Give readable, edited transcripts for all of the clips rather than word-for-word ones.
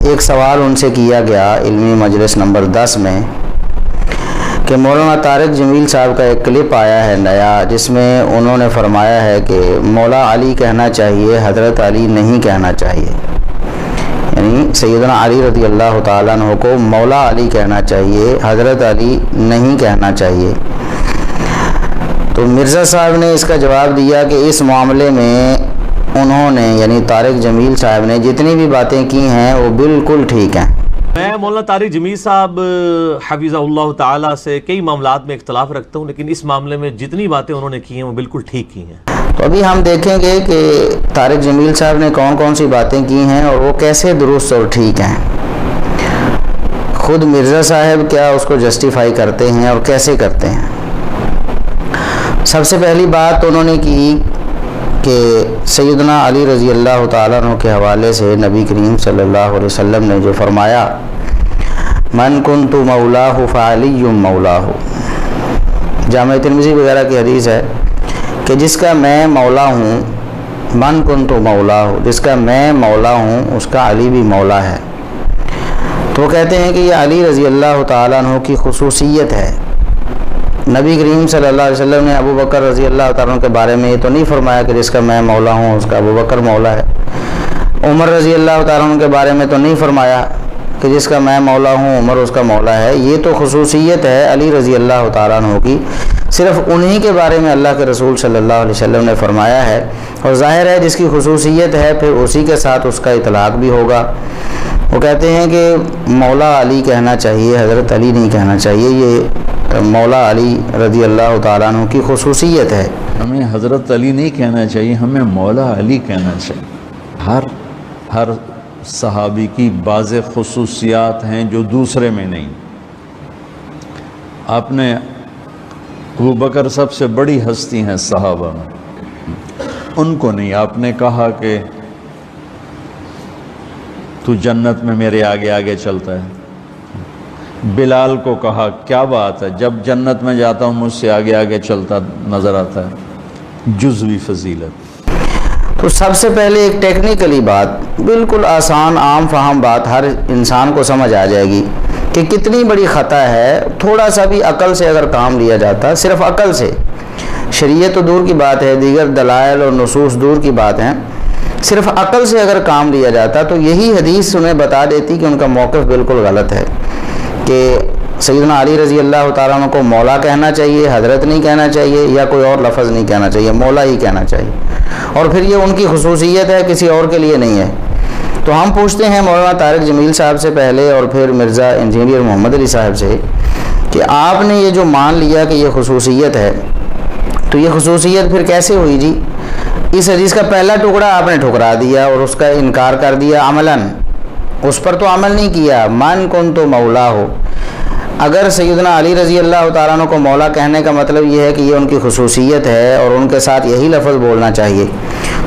ایک سوال ان سے کیا گیا علمی مجلس نمبر 10 میں کہ مولانا طارق جمیل صاحب کا ایک کلپ آیا ہے نیا، جس میں انہوں نے فرمایا ہے کہ مولا علی کہنا چاہیے، حضرت علی نہیں کہنا چاہیے، یعنی سیدنا علی رضی اللہ تعالیٰ عنہ کو مولا علی کہنا چاہیے، حضرت علی نہیں کہنا چاہیے۔ تو مرزا صاحب نے اس کا جواب دیا کہ اس معاملے میں انہوں نے یعنی طارق جمیل صاحب نے جتنی بھی باتیں کی ہیں وہ بالکل ٹھیک ہیں۔ میں مولانا طارق جمیل صاحب حفظہ اللہ تعالیٰ سے کئی معاملات میں اختلاف رکھتا ہوں، لیکن اس معاملے میں جتنی باتیں انہوں نے کی ہیں وہ بالکل ٹھیک کی ہیں۔ تو ابھی ہم دیکھیں گے کہ طارق جمیل صاحب نے کون کون سی باتیں کی ہیں اور وہ کیسے درست اور ٹھیک ہیں۔ خود مرزا صاحب کیا اس کو جسٹیفائی کرتے ہیں اور کیسے کرتے ہیں۔ سب سے پہلی بات انہوں نے کی کہ سیدنا علی رضی اللہ تعالیٰ عنہ کے حوالے سے نبی کریم صلی اللہ علیہ وسلم نے جو فرمایا من کنت مولاہ فعلی مولاہ، جامع ترمذی وغیرہ کی حدیث ہے کہ جس کا میں مولا ہوں، من کنت مولاہ، جس کا میں مولا ہوں اس کا علی بھی مولا ہے۔ تو وہ کہتے ہیں کہ یہ علی رضی اللہ تعالیٰ عنہ کی خصوصیت ہے۔ نبی کریم صلی اللہ علیہ وسلم نے ابو بکر رضی اللہ تعالیٰ عنہ کے بارے میں یہ تو نہیں فرمایا کہ جس کا میں مولا ہوں اس کا ابو بکر مولا ہے۔ عمر رضی اللہ تعالیٰ عنہ کے بارے میں تو نہیں فرمایا کہ جس کا میں مولا ہوں عمر اس کا مولا ہے۔ یہ تو خصوصیت ہے علی رضی اللہ تعالیٰ عنہ کی، صرف انہی کے بارے میں اللہ کے رسول صلی اللہ علیہ وسلم نے فرمایا ہے، اور ظاہر ہے جس کی خصوصیت ہے پھر اسی کے ساتھ اس کا اطلاق بھی ہوگا۔ وہ کہتے ہیں کہ مولا علی کہنا چاہیے، حضرت علی نہیں کہنا چاہیے، یہ مولا علی رضی اللہ تعالیٰ عنہ کی خصوصیت ہے۔ ہمیں حضرت علی نہیں کہنا چاہیے، ہمیں مولا علی کہنا چاہیے۔ ہر صحابی کی بعض خصوصیات ہیں جو دوسرے میں نہیں۔ آپ نے ابو بکر سب سے بڑی ہستی ہیں صحابہ میں، ان کو نہیں آپ نے کہا کہ تو جنت میں میرے آگے آگے چلتا ہے۔ بلال کو کہا کیا بات ہے، جب جنت میں جاتا ہوں مجھ سے آگے آگے چلتا نظر آتا ہے، جزوی فضیلت۔ تو سب سے پہلے ایک ٹیکنیکلی بات، بالکل آسان عام فہم بات ہر انسان کو سمجھ آ جائے گی کہ کتنی بڑی خطا ہے۔ تھوڑا سا بھی عقل سے اگر کام لیا جاتا، صرف عقل سے، شریعت تو دور کی بات ہے، دیگر دلائل اور نصوص دور کی بات ہیں، صرف عقل سے اگر کام لیا جاتا تو یہی حدیث انہیں بتا دیتی کہ ان کا موقف بالکل غلط ہے، کہ سیدنا علی رضی اللہ تعالیٰ عنہ کو مولا کہنا چاہیے، حضرت نہیں کہنا چاہیے، یا کوئی اور لفظ نہیں کہنا چاہیے، مولا ہی کہنا چاہیے، اور پھر یہ ان کی خصوصیت ہے، کسی اور کے لیے نہیں ہے۔ تو ہم پوچھتے ہیں مولانا طارق جمیل صاحب سے پہلے اور پھر مرزا انجینئر محمد علی صاحب سے کہ آپ نے یہ جو مان لیا کہ یہ خصوصیت ہے، تو یہ خصوصیت پھر کیسے ہوئی جی؟ اس حدیث کا پہلا ٹکڑا آپ نے ٹھکرا دیا اور اس کا انکار کر دیا عملاً، اس پر تو عمل نہیں کیا۔ من کنت مولا ہو، اگر سیدنا علی رضی اللہ تعالیٰ عنہ کو مولا کہنے کا مطلب یہ ہے کہ یہ ان کی خصوصیت ہے اور ان کے ساتھ یہی لفظ بولنا چاہیے،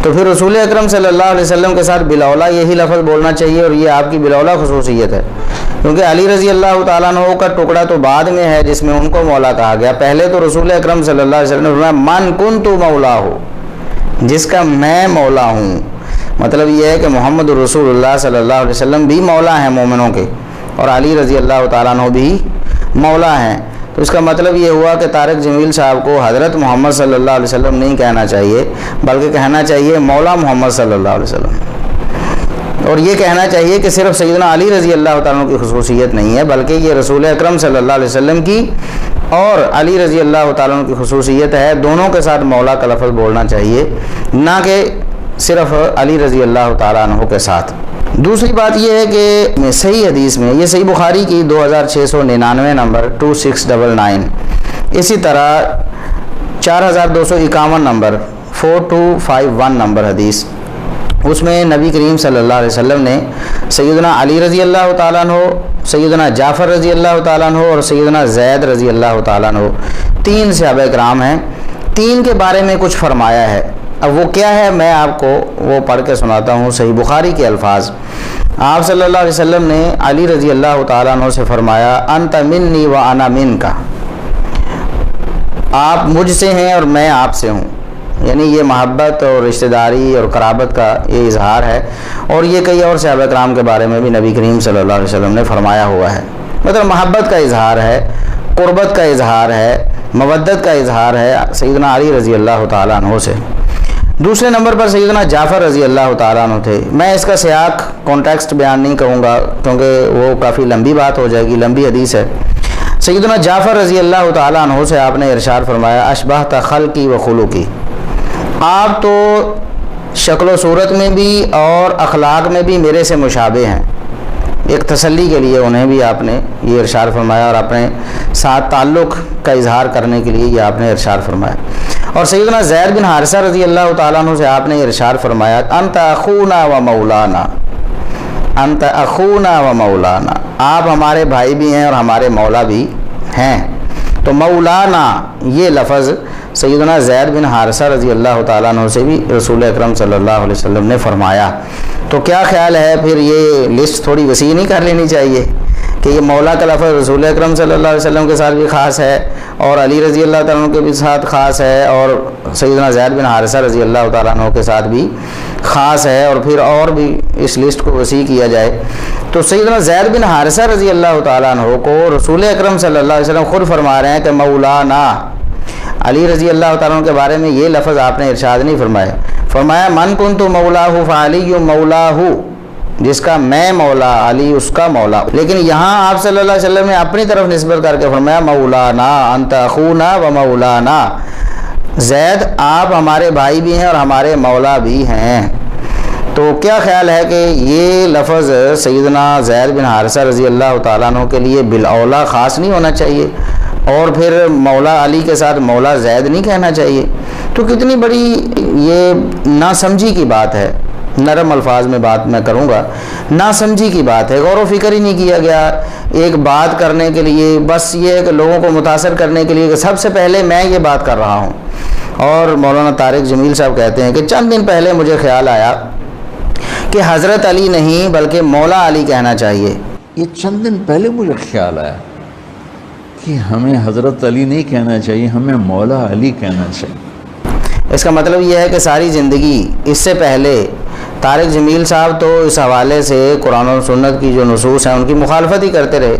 تو پھر رسول اکرم صلی اللہ علیہ وسلم کے ساتھ بلولا یہی لفظ بولنا چاہیے، اور یہ آپ کی بلولا خصوصیت ہے، کیونکہ علی رضی اللہ تعالیٰ عنہ کا ٹکڑا تو بعد میں ہے جس میں ان کو مولا کہا گیا۔ پہلے تو رسول اکرم صلی اللہ علیہ وسلم نے فرمایا من کنت مولا ہو، جس کا میں مولا ہوں، مطلب یہ ہے کہ محمد رسول اللہ صلی اللہ علیہ وسلم بھی مولا ہیں مومنوں کے، اور علی رضی اللہ تعالیٰ عنہ بھی مولا ہیں۔ تو اس کا مطلب یہ ہوا کہ طارق جمیل صاحب کو حضرت محمد صلی اللہ علیہ وسلم نہیں کہنا چاہیے، بلکہ کہنا چاہیے مولا محمد صلی اللہ علیہ وسلم، اور یہ کہنا چاہیے کہ صرف سیدنا علی رضی اللہ تعالیٰ عنہ کی خصوصیت نہیں ہے، بلکہ یہ رسول اکرم صلی اللہ علیہ وسلم کی اور علی رضی اللہ تعالیٰ عنہ کی خصوصیت ہے، دونوں کے ساتھ مولا کا لفظ بولنا چاہیے، نہ کہ صرف علی رضی اللہ تعالیٰ عنہ کے ساتھ۔ دوسری بات یہ ہے کہ صحیح حدیث میں، یہ صحیح بخاری کی 2699 نمبر 2699، اسی طرح 4251 نمبر 4251 نمبر حدیث، اس میں نبی کریم صلی اللہ علیہ وسلم نے سیدنا علی رضی اللہ تعالیٰ عنہ، سیدنا جعفر رضی اللہ تعالیٰ عنہ اور سیدنا زید رضی اللہ تعالیٰ عنہ، 3 صحابہ کرام ہیں، 3 کے بارے میں کچھ فرمایا ہے۔ اب وہ کیا ہے میں آپ کو وہ پڑھ کے سناتا ہوں، صحیح بخاری کے الفاظ۔ آپ صلی اللہ علیہ وسلم نے علی رضی اللہ تعالیٰ عنہ سے فرمایا انت منی وانا منک، آپ مجھ سے ہیں اور میں آپ سے ہوں۔ یعنی یہ محبت اور رشتہ داری اور قرابت کا یہ اظہار ہے، اور یہ کئی اور صحابہ کرام کے بارے میں بھی نبی کریم صلی اللہ علیہ وسلم نے فرمایا ہوا ہے۔ مطلب محبت کا اظہار ہے، قربت کا اظہار ہے، مودت کا اظہار ہے سیدنا علی رضی اللہ تعالیٰ عنہ سے۔ دوسرے نمبر پر سیدنا جعفر رضی اللہ تعالیٰ عنہ تھے۔ میں اس کا سیاق کانٹیکسٹ بیان نہیں کروں گا کیونکہ وہ کافی لمبی بات ہو جائے گی، لمبی حدیث ہے۔ سیدنا جعفر رضی اللہ تعالیٰ عنہ سے آپ نے ارشاد فرمایا، اشبہت خلقی و خلقی، آپ تو شکل و صورت میں بھی اور اخلاق میں بھی میرے سے مشابہ ہیں۔ ایک تسلی کے لیے انہیں بھی آپ نے یہ ارشاد فرمایا، اور اپنے ساتھ تعلق کا اظہار کرنے کے لیے یہ آپ نے ارشاد فرمایا۔ اور سیدنا زید بن حارثہ رضی اللہ تعالیٰ عنہ سے آپ نے ارشاد فرمایا، انت اخونا و مولانا، انت اخونا و مولانا، آپ ہمارے بھائی بھی ہیں اور ہمارے مولا بھی ہیں۔ تو مولانا یہ لفظ سیدنا زید بن حارثہ رضی اللہ تعالیٰ عنہ سے بھی رسول اکرم صلی اللہ علیہ وسلم نے فرمایا۔ تو کیا خیال ہے، پھر یہ لسٹ تھوڑی وسیع نہیں کر لینی چاہیے کہ یہ مولا کا لفظ رسول اکرم صلی اللہ علیہ وسلم کے ساتھ بھی خاص ہے، اور علی رضی اللہ تعالیٰ عنہ کے بھی ساتھ خاص ہے، اور سیدنا زید بن حارثہ رضی اللہ تعالیٰ عنہ کے ساتھ بھی خاص ہے، اور پھر اور بھی اس لسٹ کو وسیع کیا جائے تو سیدنا زید بن حارثہ رضی اللہ تعالیٰ عنہ کو رسول اکرم صلی اللہ علیہ وسلم خود فرما رہے ہیں کہ مولانا۔ علی رضی اللہ تعالیٰ عنہ کے بارے میں یہ لفظ آپ نے ارشاد نہیں فرمایا، فرمایا من کنت مولاہ فعلی مولاہ، جس کا میں مولا علی اس کا مولا۔ لیکن یہاں آپ صلی اللہ علیہ وسلم نے اپنی طرف نسبت کر کے فرمایا مولانا انت اخونا و مولانا، زید آپ ہمارے بھائی بھی ہیں اور ہمارے مولا بھی ہیں۔ تو کیا خیال ہے کہ یہ لفظ سیدنا زید بن حارثہ رضی اللہ تعالیٰ عنہ کے لیے بالاولا خاص نہیں ہونا چاہیے، اور پھر مولا علی کے ساتھ مولا زید نہیں کہنا چاہیے؟ تو کتنی بڑی یہ ناسمجھی کی بات ہے، نرم الفاظ میں بات میں کروں گا، ناسمجھی کی بات ہے، غور و فکر ہی نہیں کیا گیا ایک بات کرنے کے لیے، بس یہ ہے کہ لوگوں کو متاثر کرنے کے لیے کہ سب سے پہلے میں یہ بات کر رہا ہوں۔ اور مولانا طارق جمیل صاحب کہتے ہیں کہ چند دن پہلے مجھے خیال آیا کہ حضرت علی نہیں بلکہ مولا علی کہنا چاہیے۔ یہ چند دن پہلے مجھے خیال آیا کہ ہمیں حضرت علی نہیں کہنا چاہیے، ہمیں مولا علی کہنا چاہیے۔ اس کا مطلب یہ ہے کہ ساری زندگی اس سے پہلے طارق جمیل صاحب تو اس حوالے سے قرآن و سنت کی جو نصوص ہیں ان کی مخالفت ہی کرتے رہے،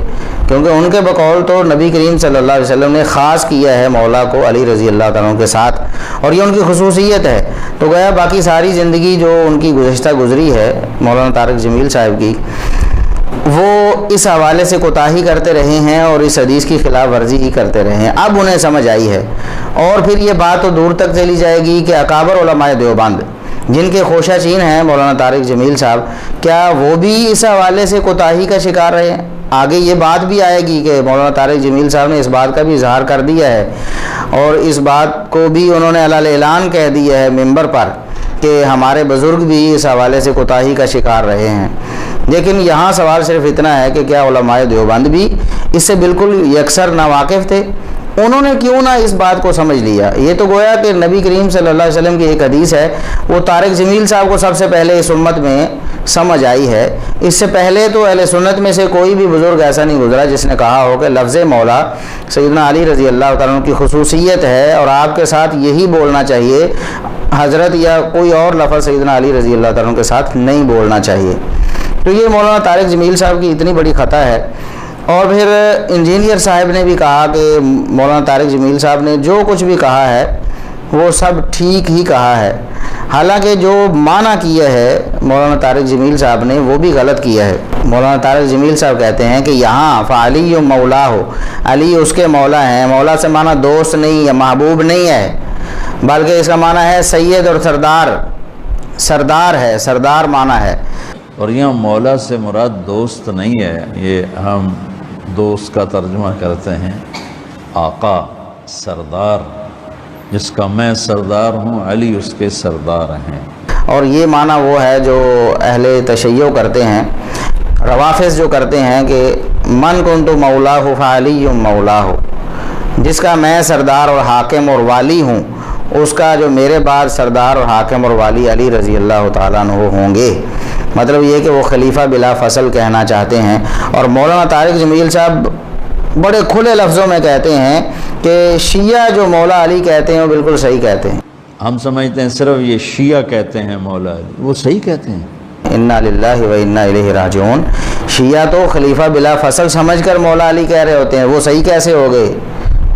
کیونکہ ان کے بقول تو نبی کریم صلی اللہ علیہ وسلم نے خاص کیا ہے مولا کو علی رضی اللہ تعالیٰ عنہ کے ساتھ، اور یہ ان کی خصوصیت ہے۔ تو گویا باقی ساری زندگی جو ان کی گزشتہ گزری ہے مولانا طارق جمیل صاحب کی، وہ اس حوالے سے کوتاہی کرتے رہے ہیں اور اس حدیث کی خلاف ورزی ہی کرتے رہے ہیں۔ اب انہیں سمجھ آئی ہے، اور پھر یہ بات تو دور تک چلی جائے گی کہ اکابر علماء دیوبند جن کے خوشہ چین ہیں مولانا طارق جمیل صاحب، کیا وہ بھی اس حوالے سے کوتاہی کا شکار رہے ہیں؟ آگے یہ بات بھی آئے گی کہ مولانا طارق جمیل صاحب نے اس بات کا بھی اظہار کر دیا ہے، اور اس بات کو بھی انہوں نے علیہ اعلان کہہ دیا ہے ممبر پر کہ ہمارے بزرگ بھی اس حوالے سے کوتاہی کا شکار رہے ہیں۔ لیکن یہاں سوال صرف اتنا ہے کہ کیا علماء دیوبند بھی اس سے بالکل یکسر ناواقف تھے؟ انہوں نے کیوں نہ اس بات کو سمجھ لیا؟ یہ تو گویا کہ نبی کریم صلی اللہ علیہ وسلم کی ایک حدیث ہے، وہ طارق جمیل صاحب کو سب سے پہلے اس امت میں سمجھ آئی ہے۔ اس سے پہلے تو اہل سنت میں سے کوئی بھی بزرگ ایسا نہیں گزرا جس نے کہا ہو کہ لفظ مولا سیدنا علی رضی اللہ تعالیٰ عنہ کی خصوصیت ہے اور آپ کے ساتھ یہی بولنا چاہیے، حضرت یا کوئی اور لفظ سیدنا علی رضی اللہ تعالیٰ عنہ کے ساتھ نہیں بولنا چاہیے۔ تو یہ مولانا طارق جمیل صاحب کی اتنی بڑی خطا ہے۔ اور پھر انجینئر صاحب نے بھی کہا کہ مولانا طارق جمیل صاحب نے جو کچھ بھی کہا ہے وہ سب ٹھیک ہی کہا ہے، حالانکہ جو معنی کیا ہے مولانا طارق جمیل صاحب نے وہ بھی غلط کیا ہے۔ مولانا طارق جمیل صاحب کہتے ہیں کہ یہاں فعلی مولا ہو، علی اس کے مولا ہیں۔ مولا سے معنی دوست نہیں یا محبوب نہیں ہے، بلکہ اس کا معنی ہے سید اور سردار، سردار ہے، سردار معنی ہے۔ اور یہاں مولا سے مراد دوست نہیں ہے، یہ ہم دوست کا ترجمہ کرتے ہیں آقا، سردار، جس کا میں سردار ہوں، علی اس کے سردار ہیں۔ اور یہ معنی وہ ہے جو اہل تشیع کرتے ہیں، روافظ جو کرتے ہیں کہ من کنت مولاہ فعلی مولاہ، جس کا میں سردار اور حاکم اور والی ہوں، اس کا جو میرے بعد سردار اور حاکم اور والی علی رضی اللہ تعالیٰ عنہ ہوں گے۔ مطلب یہ کہ وہ خلیفہ بلا فصل کہنا چاہتے ہیں۔ اور مولانا طارق جمیل صاحب بڑے کھلے لفظوں میں کہتے ہیں کہ شیعہ جو مولا علی کہتے ہیں وہ بالکل صحیح کہتے ہیں۔ ہم سمجھتے ہیں صرف یہ شیعہ کہتے ہیں مولا علی، وہ صحیح کہتے ہیں۔ انا للہ و انا الیہ راجعون۔ شیعہ تو خلیفہ بلا فصل سمجھ کر مولا علی کہہ رہے ہوتے ہیں، وہ صحیح کیسے ہو گئے؟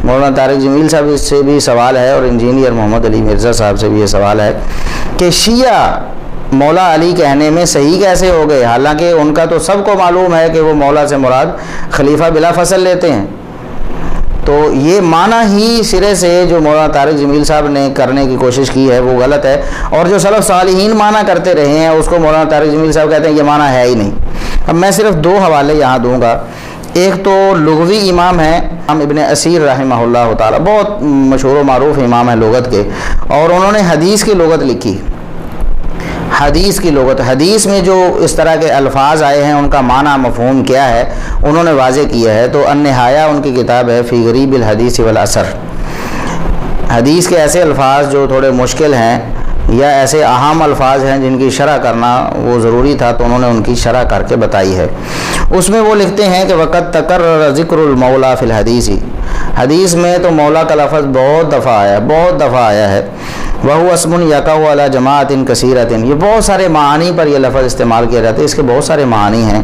مولانا طارق جمیل صاحب اس سے بھی سوال ہے، اور انجینئر محمد علی مرزا صاحب سے بھی یہ سوال ہے کہ شیعہ مولا علی کہنے میں صحیح کیسے ہو گئے، حالانکہ ان کا تو سب کو معلوم ہے کہ وہ مولا سے مراد خلیفہ بلا فصل لیتے ہیں۔ تو یہ معنی ہی سرے سے جو مولانا طارق جمیل صاحب نے کرنے کی کوشش کی ہے وہ غلط ہے، اور جو سلف صالحین معنی کرتے رہے ہیں اس کو مولانا طارق جمیل صاحب کہتے ہیں یہ معنی ہے ہی نہیں۔ اب میں صرف دو حوالے یہاں دوں گا۔ ایک تو لغوی امام ہے ابن اسیر رحمہ اللہ تعالی، بہت مشہور و معروف امام ہے لغت کے، اور انہوں نے حدیث کی لغت لکھی۔ حدیث کی لغت، حدیث میں جو اس طرح کے الفاظ آئے ہیں ان کا معنی مفہوم کیا ہے انہوں نے واضح کیا ہے۔ تو النہایہ ان کی کتاب ہے فی غریب الحدیث والاثر۔ حدیث کے ایسے الفاظ جو تھوڑے مشکل ہیں یا ایسے اہم الفاظ ہیں جن کی شرح کرنا وہ ضروری تھا، تو انہوں نے ان کی شرح کر کے بتائی ہے۔ اس میں وہ لکھتے ہیں کہ وقت تکرر ذکر المولا فی الحدیث، حدیث میں تو مولا کا لفظ بہت دفعہ آیا ہے۔ وہو اسم یقع علی جماعت کثیرۃ، یہ بہت سارے معانی پر یہ لفظ استعمال کیا جاتا ہے، اس کے بہت سارے معانی ہیں۔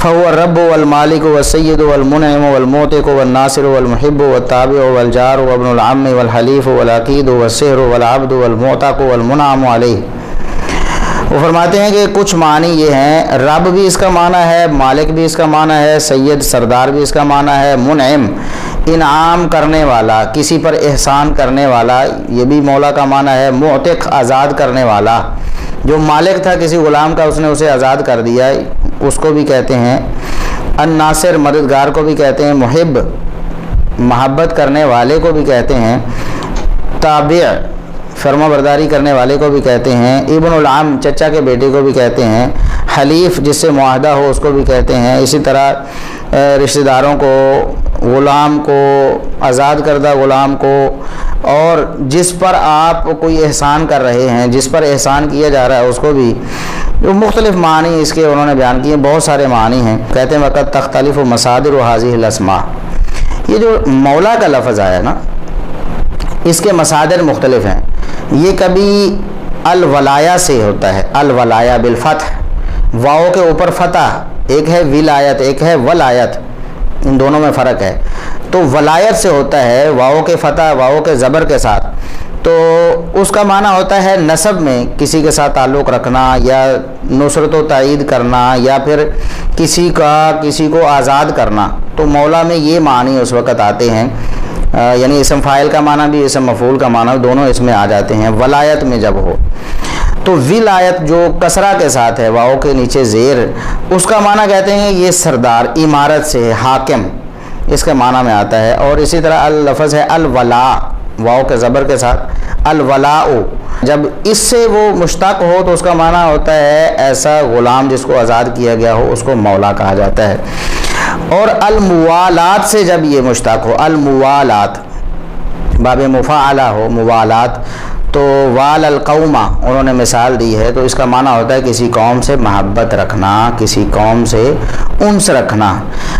فهو الرب والمالک والسید والمنعم والمعتق والناصر والمحب والتابع والجار وابن العم والحلیف والعقید والسحر والعبد والمعتق والمنعم علیہ۔ وہ فرماتے ہیں کہ کچھ معنی یہ ہیں، رب بھی اس کا معنی ہے، مالک بھی اس کا معنی ہے، سید سردار بھی اس کا معنی ہے، منعم انعام کرنے والا، کسی پر احسان کرنے والا، یہ بھی مولا کا معنی ہے، معتق آزاد کرنے والا، جو مالک تھا کسی غلام کا اس نے اسے آزاد کر دیا اس کو بھی کہتے ہیں، الناصر مددگار کو بھی کہتے ہیں، محب محبت کرنے والے کو بھی کہتے ہیں، تابع فرما برداری کرنے والے کو بھی کہتے ہیں، ابن العم چچا کے بیٹے کو بھی کہتے ہیں، حلیف جس سے معاہدہ ہو اس کو بھی کہتے ہیں، اسی طرح رشتہ داروں کو، غلام کو، آزاد کردہ غلام کو، اور جس پر آپ کوئی احسان کر رہے ہیں، جس پر احسان کیا جا رہا ہے اس کو بھی، جو مختلف معنی اس کے انہوں نے بیان کیے، بہت سارے معنی ہیں۔ کہتے ہیں وقت تختلف مصادر هذه الاسماء، یہ جو مولا کا لفظ آیا نا اس کے مصادر مختلف ہیں۔ یہ کبھی الولایا سے ہوتا ہے، الولایا بالفتح، واؤ کے اوپر فتح، ایک ہے ولایت ایک ہے ولایت، ان دونوں میں فرق ہے۔ تو ولایت سے ہوتا ہے واؤ کے فتح واؤ کے زبر کے ساتھ، تو اس کا معنی ہوتا ہے نسب میں کسی کے ساتھ تعلق رکھنا یا نصرت و تائید کرنا یا پھر کسی کو آزاد کرنا۔ تو مولا میں یہ معنی اس وقت آتے ہیں، یعنی اسم فاعل کا معنی بھی اسم مفعول کا معنی دونوں اس میں آ جاتے ہیں ولایت میں جب ہو۔ تو ولایت جو کسرہ کے ساتھ ہے واؤ کے نیچے زیر، اس کا معنی کہتے ہیں یہ سردار، عمارت سے حاکم، اس کے معنی میں آتا ہے۔ اور اسی طرح اللفظ ہے الولا، واؤ کے زبر کے ساتھ الولاء، جب اس سے وہ مشتق ہو تو اس کا معنی ہوتا ہے ایسا غلام جس کو آزاد کیا گیا ہو، اس کو مولا کہا جاتا ہے۔ اور الموالات سے جب یہ مشتق ہو، الموالات باب مفاعلہ ہو، موالات، تو وال القومہ انہوں نے مثال دی ہے، تو اس کا معنی ہوتا ہے کسی قوم سے محبت رکھنا، کسی قوم سے انس رکھنا۔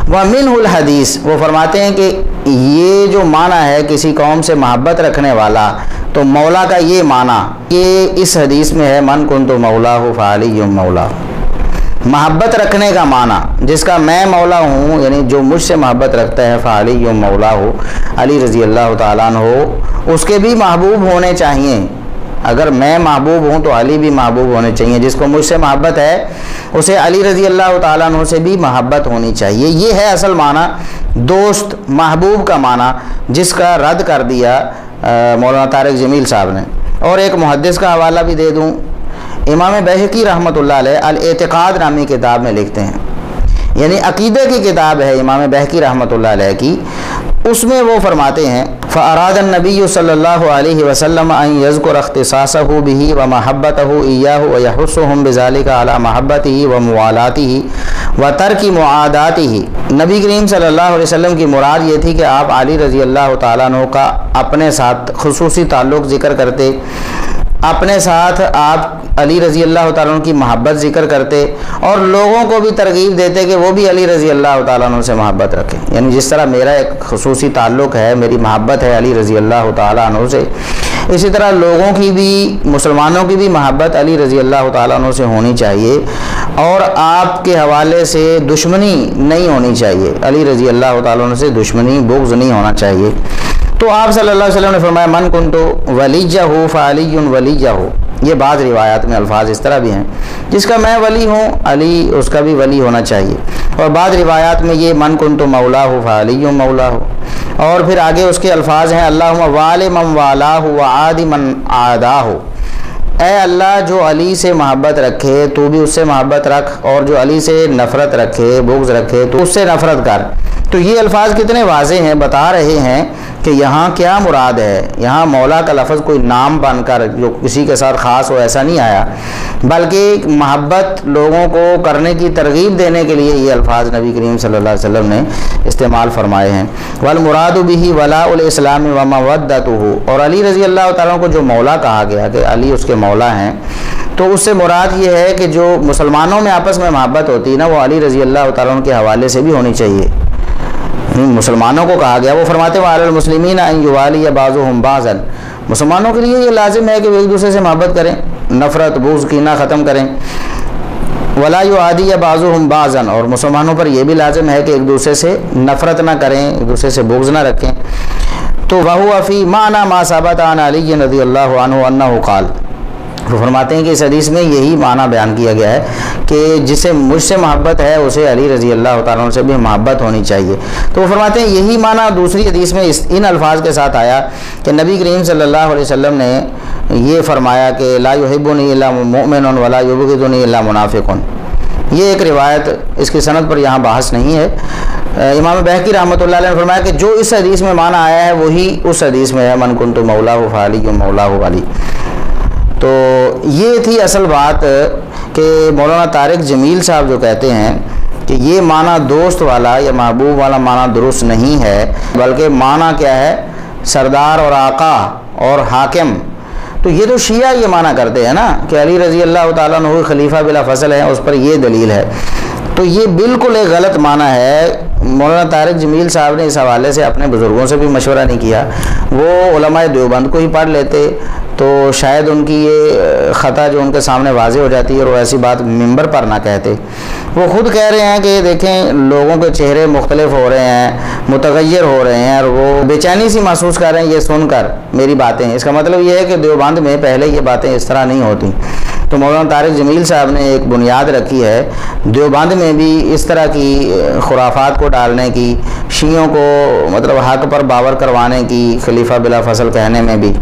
ومنہ الحدیث، وہ فرماتے ہیں کہ یہ جو معنی ہے کسی قوم سے محبت رکھنے والا، تو مولا کا یہ معنی کہ اس حدیث میں ہے من کنت مولا فعلی مولا، محبت رکھنے کا معنی جس کا میں مولا ہوں، یعنی جو مجھ سے محبت رکھتا ہے فعلی مولا ہو، علی رضی اللہ تعالیٰ عنہ ہو، اس کے بھی محبوب ہونے چاہیے۔ اگر میں محبوب ہوں تو علی بھی محبوب ہونے چاہیے، جس کو مجھ سے محبت ہے اسے علی رضی اللہ تعالیٰ عنہ سے بھی محبت ہونی چاہیے۔ یہ ہے اصل معنی دوست محبوب کا معنی، جس کا رد کر دیا مولانا طارق جمیل صاحب نے۔ اور ایک محدث کا حوالہ بھی دے دوں، امام بہقی رحمۃ اللہ علیہ الاعتقاد نامی کتاب میں لکھتے ہیں، یعنی عقیدہ کی کتاب ہے امام بہقی رحمۃ اللہ علیہ کی، اس میں وہ فرماتے ہیں فَأَرَادَ النَّبِيُّ صلی اللہ علیہ وسلم أَن يَذْكُرَ اخْتِصَاصَهُ بِهِ وَمَحَبَّتَهُ إِيَّاهُ وَيَحُثُّهُمْ بِذَلِكَ عَلَى مَحَبَّتِهِ وَمُوَالَاتِهِ وَتَرْكِ مُعَادَاتِهِ۔ نبی کریم صلی اللہ علیہ وسلم کی مراد یہ تھی کہ آپ علی رضی اللہ تعالیٰ عنہ کا اپنے ساتھ خصوصی تعلق ذکر کرتے اپنے ساتھ آپ علی رضی اللہ تعالیٰ عنہ کی محبت ذکر کرتے اور لوگوں کو بھی ترغیب دیتے کہ وہ بھی علی رضی اللہ تعالیٰ عنہ سے محبت رکھیں. یعنی جس طرح میرا ایک خصوصی تعلق ہے، میری محبت ہے علی رضی اللہ تعالیٰ عنہ سے، اسی طرح لوگوں کی بھی، مسلمانوں کی بھی محبت علی رضی اللہ تعالیٰ عنہ سے ہونی چاہیے، اور آپ کے حوالے سے دشمنی نہیں ہونی چاہیے. علی رضی اللہ تعالیٰ عنہ سے دشمنی، بغض نہیں ہونا چاہیے. تو آپ صلی اللہ علیہ وسلم نے فرمایا من کنتو ولیجہ فعلی ولیجہ. یہ بعض روایات میں الفاظ اس طرح بھی ہیں، جس کا میں ولی ہوں علی اس کا بھی ولی ہونا چاہیے. اور بعض روایات میں یہ من کنتو مولا فعلی مولا. اور پھر آگے اس کے الفاظ ہیں اللہم وال من والاہ وعاد من عاداہ. اے اللہ جو علی سے محبت رکھے تو بھی اس سے محبت رکھ، اور جو علی سے نفرت رکھے، بغض رکھے تو اس سے نفرت کر. تو یہ الفاظ کتنے واضح ہیں، بتا رہے ہیں کہ یہاں کیا مراد ہے. یہاں مولا کا لفظ کوئی نام بن کر جو کسی کے ساتھ خاص ہو ایسا نہیں آیا، بلکہ محبت لوگوں کو کرنے کی ترغیب دینے کے لیے یہ الفاظ نبی کریم صلی اللہ علیہ وسلم نے استعمال فرمائے ہیں. والمراد به ولاء الاسلام ومودته. اور علی رضی اللہ تعالیٰ کو جو مولا کہا گیا کہ علی اس کے مولا ہیں، تو اس سے مراد یہ ہے کہ جو مسلمانوں میں آپس میں محبت ہوتی ہے نا، وہ علی رضی اللہ تعالیٰ کے حوالے سے بھی ہونی چاہیے. مسلمانوں کو کہا گیا، وہ فرماتے ہیں وعلی المسلمین ان یوالی بعضهم بعضا. مسلمانوں کے لیے یہ لازم ہے کہ وہ ایک دوسرے سے محبت کریں، نفرت بغض کینہ ختم کریں. ولا یعادی بعضهم بعضا. اور مسلمانوں پر یہ بھی لازم ہے کہ ایک دوسرے سے نفرت نہ کریں، ایک دوسرے سے بغض نہ رکھیں. تو وہو فی معنی ما ثبت عن علی رضی اللہ عنہ انہ قال. وہ فرماتے ہیں کہ اس حدیث میں یہی معنی بیان کیا گیا ہے کہ جسے مجھ سے محبت ہے اسے علی رضی اللہ تعالیٰ عنہ سے بھی محبت ہونی چاہیے. تو وہ فرماتے ہیں یہی معنی دوسری حدیث میں ان الفاظ کے ساتھ آیا کہ نبی کریم صلی اللہ علیہ وسلم نے یہ فرمایا کہ لا یحبنی الا مؤمن ولا یبغضنی الا منافق. یہ ایک روایت، اس کی سند پر یہاں بحث نہیں ہے. امام بہقی رحمۃ اللہ علیہ نے فرمایا کہ جو اس حدیث میں معنی آیا ہے وہی اس حدیث میں ہے من کنت مولا فعلی مولا علی. تو یہ تھی اصل بات کہ مولانا طارق جمیل صاحب جو کہتے ہیں کہ یہ معنی دوست والا یا محبوب والا معنی درست نہیں ہے، بلکہ معنی کیا ہے سردار اور آقا اور حاکم. تو یہ تو شیعہ یہ معنی کرتے ہیں نا کہ علی رضی اللہ تعالیٰ عنہ خلیفہ بلا فصل ہے، اس پر یہ دلیل ہے. تو یہ بالکل ایک غلط معنی ہے. مولانا طارق جمیل صاحب نے اس حوالے سے اپنے بزرگوں سے بھی مشورہ نہیں کیا. وہ علماء دیوبند کو ہی پڑھ لیتے تو شاید ان کی یہ خطا جو ان کے سامنے واضح ہو جاتی ہے اور وہ ایسی بات ممبر پر نہ کہتے. وہ خود کہہ رہے ہیں کہ دیکھیں لوگوں کے چہرے مختلف ہو رہے ہیں، متغیر ہو رہے ہیں، اور وہ بے چینی سی محسوس کر رہے ہیں یہ سن کر میری باتیں. اس کا مطلب یہ ہے کہ دیوبند میں پہلے یہ باتیں اس طرح نہیں ہوتی. تو مولانا طارق جمیل صاحب نے ایک بنیاد رکھی ہے دیوبند میں بھی اس طرح کی خرافات کو ڈالنے کی، شیعوں کو مطلب حق پر باور کروانے کی، خلیفہ بلا فصل کہنے میں بھی.